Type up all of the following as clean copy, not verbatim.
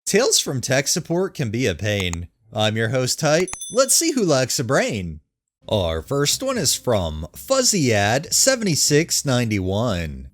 Tales from Tech Support can be a pain. I'm your host, Height. Let's see who lacks a brain. Our first one is from FuzzyAd7691.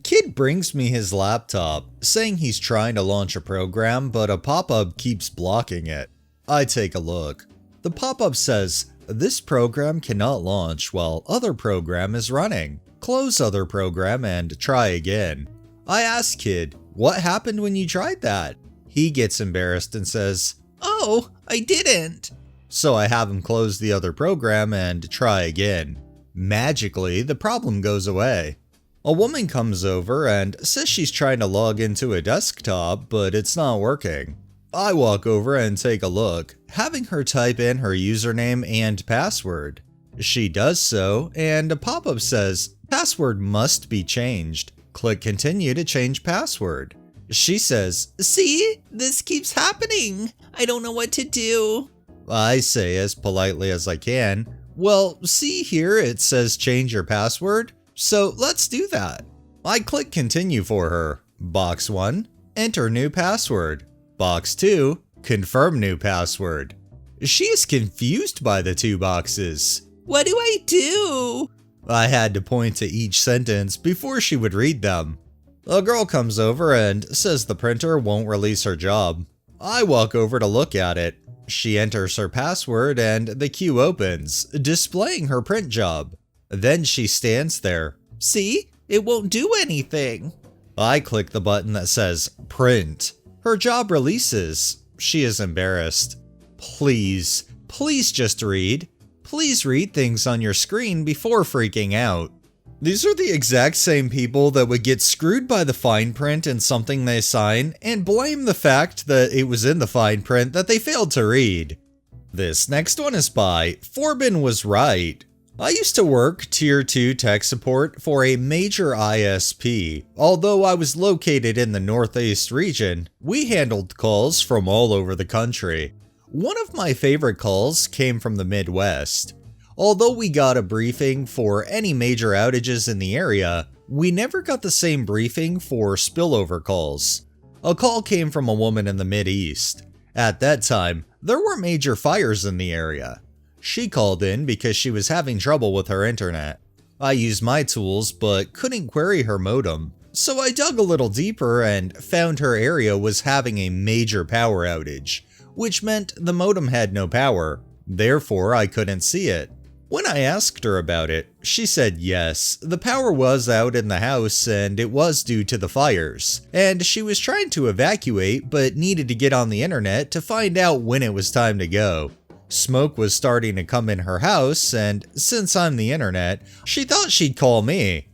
Kid brings me his laptop, saying he's trying to launch a program, but a pop-up keeps blocking it. I take a look. The pop-up says, "This program cannot launch while other program is running. Close other program and try again." I ask Kid, "What happened when you tried that?" He gets embarrassed and says, "Oh, I didn't." So I have him close the other program and try again. Magically, the problem goes away. A woman comes over and says she's trying to log into a desktop, but it's not working. I walk over and take a look, having her type in her username and password. She does so, and a pop-up says, "Password must be changed. Click continue to change password." She says, "See, this keeps happening. I don't know what to do." I say as politely as I can, "Well, see here it says change your password, so let's do that." I click continue for her. Box 1, enter new password. Box 2, confirm new password. She is confused by the two boxes. "What do I do?" I had to point to each sentence before she would read them. A girl comes over and says the printer won't release her job. I walk over to look at it. She enters her password and the queue opens, displaying her print job. Then she stands there. "See? It won't do anything." I click the button that says print. Her job releases. She is embarrassed. Please just read. Please read things on your screen before freaking out. These are the exact same people that would get screwed by the fine print in something they sign and blame the fact that it was in the fine print that they failed to read. This next one is by Forbin Was Right. I used to work Tier 2 tech support for a major ISP. Although I was located in the Northeast region, we handled calls from all over the country. One of my favorite calls came from the Midwest. Although we got a briefing for any major outages in the area, we never got the same briefing for spillover calls. A call came from a woman in the Mideast. At that time, there were major fires in the area. She called in because she was having trouble with her internet. I used my tools but couldn't query her modem, so I dug a little deeper and found her area was having a major power outage, which meant the modem had no power, therefore I couldn't see it. When I asked her about it, she said yes, the power was out in the house and it was due to the fires, and she was trying to evacuate but needed to get on the internet to find out when it was time to go. Smoke was starting to come in her house, and since I'm the internet, she thought she'd call me.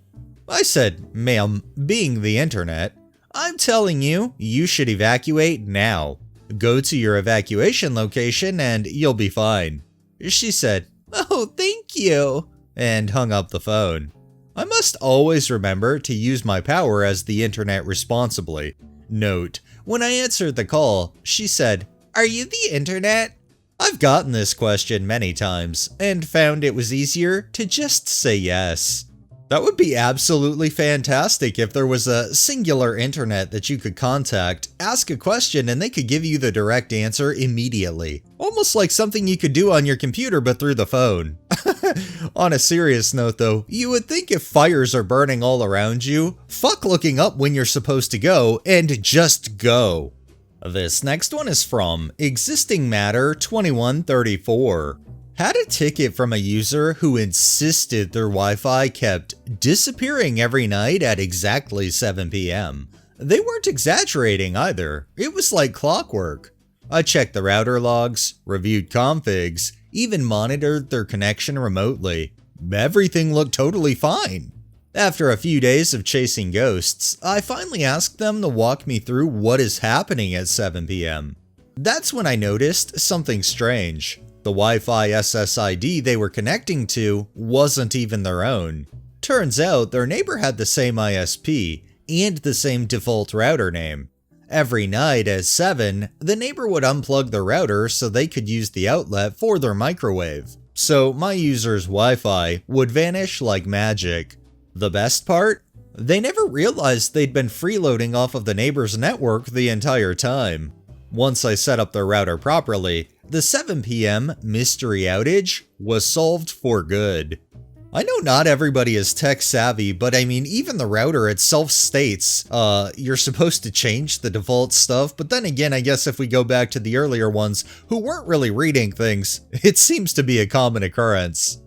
I said, "Ma'am, being the internet, I'm telling you, you should evacuate now. Go to your evacuation location and you'll be fine." She said, "Oh, thank you," and hung up the phone. I must always remember to use my power as the internet responsibly. Note, when I answered the call, she said, "Are you the internet?" I've gotten this question many times, and found it was easier to just say yes. That would be absolutely fantastic if there was a singular internet that you could contact, ask a question, and they could give you the direct answer immediately. Almost like something you could do on your computer but through the phone. On a serious note though, you would think if fires are burning all around you, fuck looking up when you're supposed to go and just go. This next one is from Existing Matter 2134. Had a ticket from a user who insisted their Wi-Fi kept disappearing every night at exactly 7 p.m. They weren't exaggerating either, it was like clockwork. I checked the router logs, reviewed configs, even monitored their connection remotely. Everything looked totally fine. After a few days of chasing ghosts, I finally asked them to walk me through what is happening at 7 p.m. That's when I noticed something strange. The Wi-Fi SSID they were connecting to wasn't even their own. Turns out their neighbor had the same ISP and the same default router name. Every night at 7, the neighbor would unplug the router so they could use the outlet for their microwave. So my user's Wi-Fi would vanish like magic. The best part? They never realized they'd been freeloading off of the neighbor's network the entire time. Once I set up the router properly, the 7 p.m. mystery outage was solved for good. I know not everybody is tech savvy, but I mean, even the router itself states, you're supposed to change the default stuff, but then again, I guess if we go back to the earlier ones who weren't really reading things, it seems to be a common occurrence.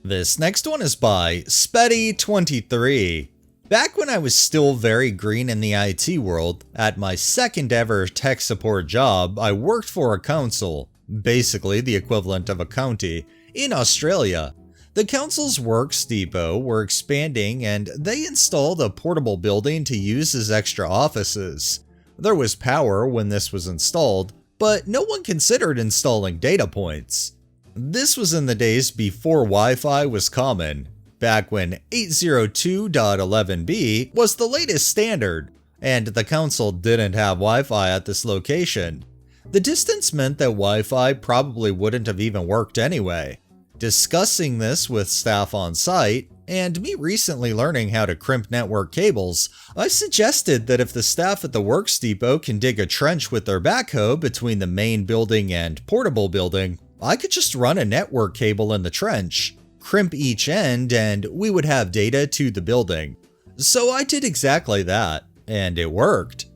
This next one is by Spetty23. Back when I was still very green in the IT world, at my second ever tech support job, I worked for a council, basically the equivalent of a county, in Australia. The council's works depot were expanding and they installed a portable building to use as extra offices. There was power when this was installed, but no one considered installing data points. This was in the days before Wi-Fi was common, back when 802.11b was the latest standard, and the council didn't have Wi-Fi at this location. The distance meant that Wi-Fi probably wouldn't have even worked anyway. Discussing this with staff on site, and me recently learning how to crimp network cables, I suggested that if the staff at the Works Depot can dig a trench with their backhoe between the main building and portable building, I could just run a network cable in the trench, crimp each end, and we would have data to the building. So I did exactly that, and it worked.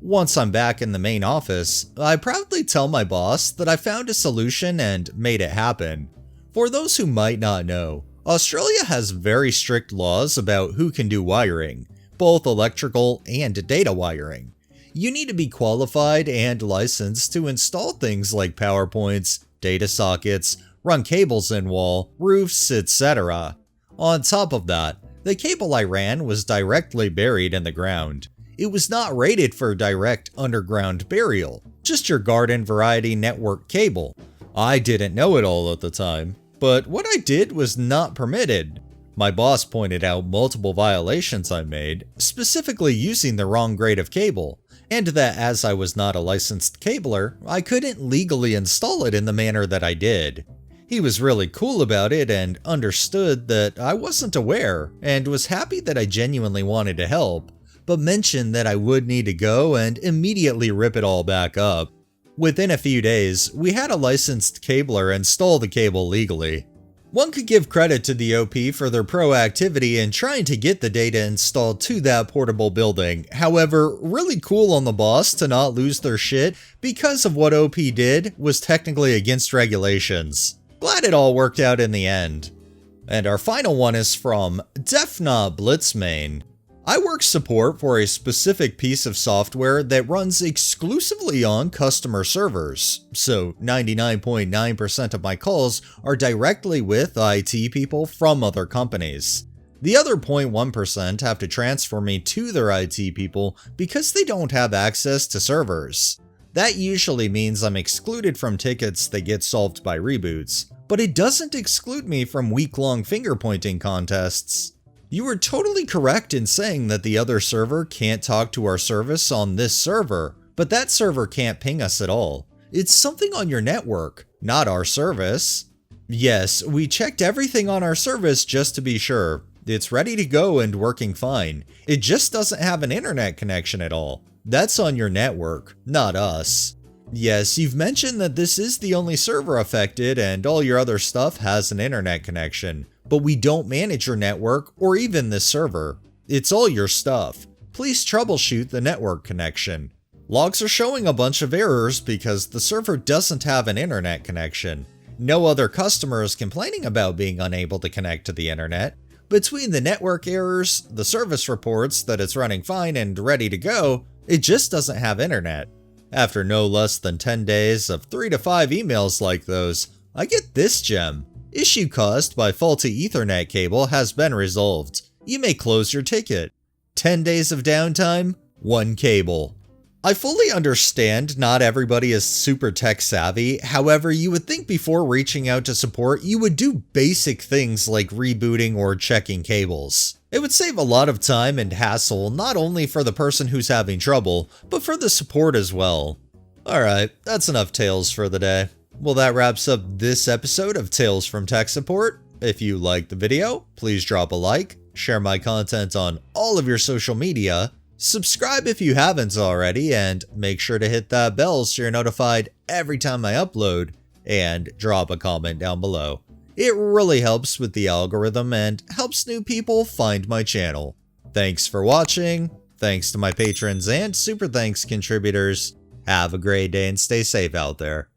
Once I'm back in the main office, I proudly tell my boss that I found a solution and made it happen. For those who might not know, Australia has very strict laws about who can do wiring, both electrical and data wiring. You need to be qualified and licensed to install things like power points, data sockets, run cables in wall, roofs, etc. On top of that, the cable I ran was directly buried in the ground. It was not rated for direct underground burial, just your garden variety network cable. I didn't know it all at the time, but what I did was not permitted. My boss pointed out multiple violations I made, specifically using the wrong grade of cable, and that as I was not a licensed cabler, I couldn't legally install it in the manner that I did. He was really cool about it and understood that I wasn't aware, and was happy that I genuinely wanted to help, but mentioned that I would need to go and immediately rip it all back up. Within a few days, we had a licensed cabler install the cable legally. One could give credit to the OP for their proactivity in trying to get the data installed to that portable building. However, really cool on the boss to not lose their shit because of what OP did was technically against regulations. Glad it all worked out in the end. And our final one is from Defna Blitzmain. I work support for a specific piece of software that runs exclusively on customer servers, so 99.9% of my calls are directly with IT people from other companies. The other 0.1% have to transfer me to their IT people because they don't have access to servers. That usually means I'm excluded from tickets that get solved by reboots, but it doesn't exclude me from week-long finger-pointing contests. You were totally correct in saying that the other server can't talk to our service on this server, but that server can't ping us at all. It's something on your network, not our service. Yes, we checked everything on our service just to be sure. It's ready to go and working fine. It just doesn't have an internet connection at all. That's on your network, not us. Yes, you've mentioned that this is the only server affected and all your other stuff has an internet connection, but we don't manage your network or even this server. It's all your stuff. Please troubleshoot the network connection. Logs are showing a bunch of errors because the server doesn't have an internet connection. No other customer is complaining about being unable to connect to the internet. Between the network errors, the service reports that it's running fine and ready to go, it just doesn't have internet. After no less than 10 days of 3 to 5 emails like those, I get this gem. Issue caused by faulty Ethernet cable has been resolved. You may close your ticket. 10 days of downtime, 1 cable. I fully understand not everybody is super tech savvy, however you would think before reaching out to support you would do basic things like rebooting or checking cables. It would save a lot of time and hassle not only for the person who's having trouble, but for the support as well. Alright, that's enough tales for the day. Well, that wraps up this episode of Tales from Tech Support. If you liked the video, please drop a like, share my content on all of your social media, Subscribe if you haven't already, and make sure to hit that bell so you're notified every time I upload, and drop a comment down below. It really helps with the algorithm and helps new people find my channel. Thanks for watching, thanks to my patrons and super thanks contributors. Have a great day and stay safe out there.